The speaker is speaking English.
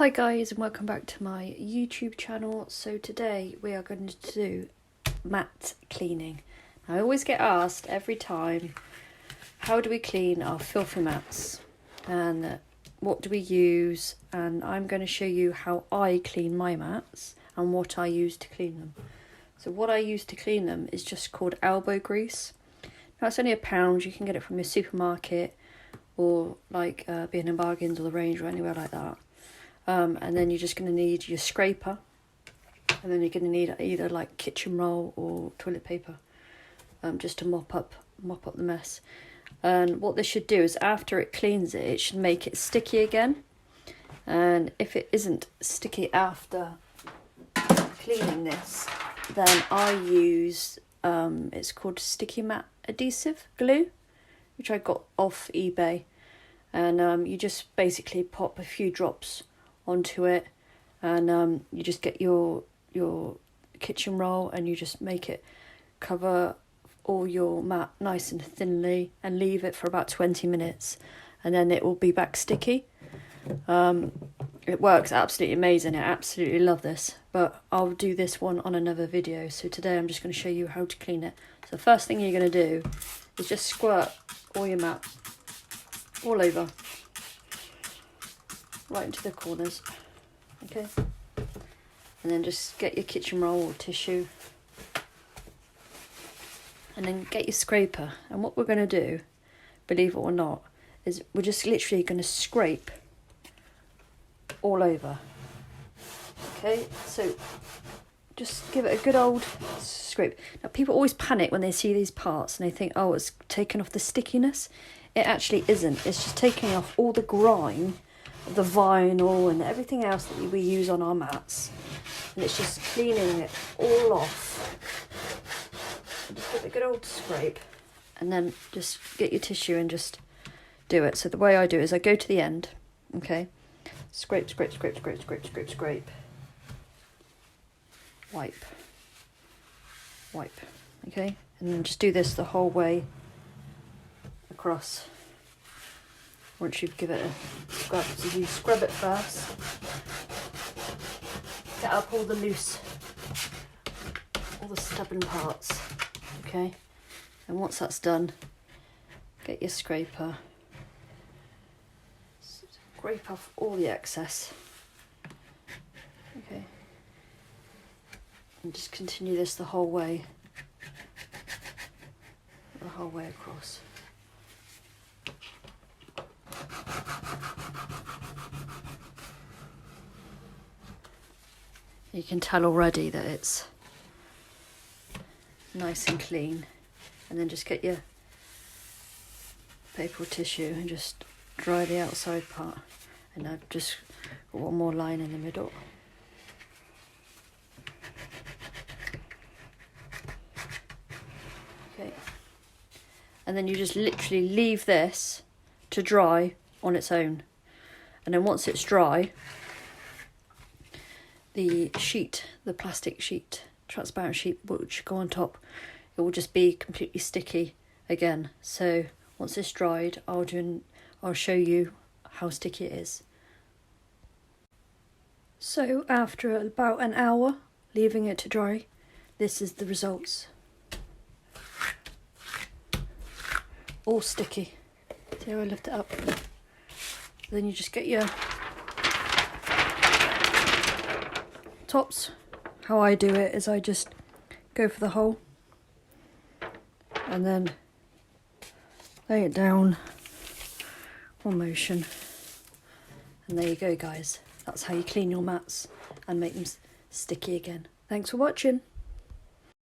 Hi guys, and welcome back to my YouTube channel. So today we are going to do mat cleaning. I always get asked every time, how do we clean our filthy mats and what do we use, and I'm going to show you how I clean my mats and what I use to clean them. So what I use to clean them is just called elbow grease. Now it's only £1, you can get it from your supermarket or like B&M Bargains or the Range or anywhere like that. And then you're just going to need your scraper, and then you're going to need either like kitchen roll or toilet paper, just to mop up the mess. And what this should do is after it cleans it, it should make it sticky again. And if it isn't sticky after cleaning this, then I use it's called sticky mat adhesive glue, which I got off eBay. And you just basically pop a few drops onto it, and you just get your kitchen roll and you just make it cover all your mat nice and thinly and leave it for about 20 minutes, and then it will be back sticky. It works absolutely amazing. I absolutely love this, but I'll do this one on another video. So today I'm just going to show you how to clean it. So the first thing you're going to do is just squirt all your mat all over, right into the corners, okay? And then just get your kitchen roll or tissue, and then get your scraper. And what we're going to do, believe it or not, is we're just literally going to scrape all over, okay? So just give it a good old scrape. Now people always panic when they see these parts and they think, oh, it's taken off the stickiness. It actually isn't. It's just taking off all the grime of the vinyl and everything else that we use on our mats, and it's just cleaning it all off. So just give it a good old scrape, and then just get your tissue and just do it. So the way I do it is I go to the end, okay, scrape, scrape, scrape, scrape, scrape, scrape, scrape, wipe, wipe, okay, and then just do this the whole way across. Once you give it a scrub, so you scrub it first, get up all the loose, all the stubborn parts, okay? And once that's done, get your scraper, scrape off all the excess, okay? And just continue this the whole way across. You can tell already that it's nice and clean, and then just get your paper or tissue and just dry the outside part. And I've just got one more line in the middle. Okay, and then you just literally leave this to dry on its own, and then once it's dry, the sheet, the plastic sheet, transparent sheet which go on top, it will just be completely sticky again. So once it's dried, I'll show you how sticky it is. So after about an hour leaving it to dry, this is the results. All sticky. See how I lift it up? Then you just get your tops. How I do it is I just go for the hole and then lay it down, one motion, and there you go guys. That's how you clean your mats and make them sticky again. Thanks for watching.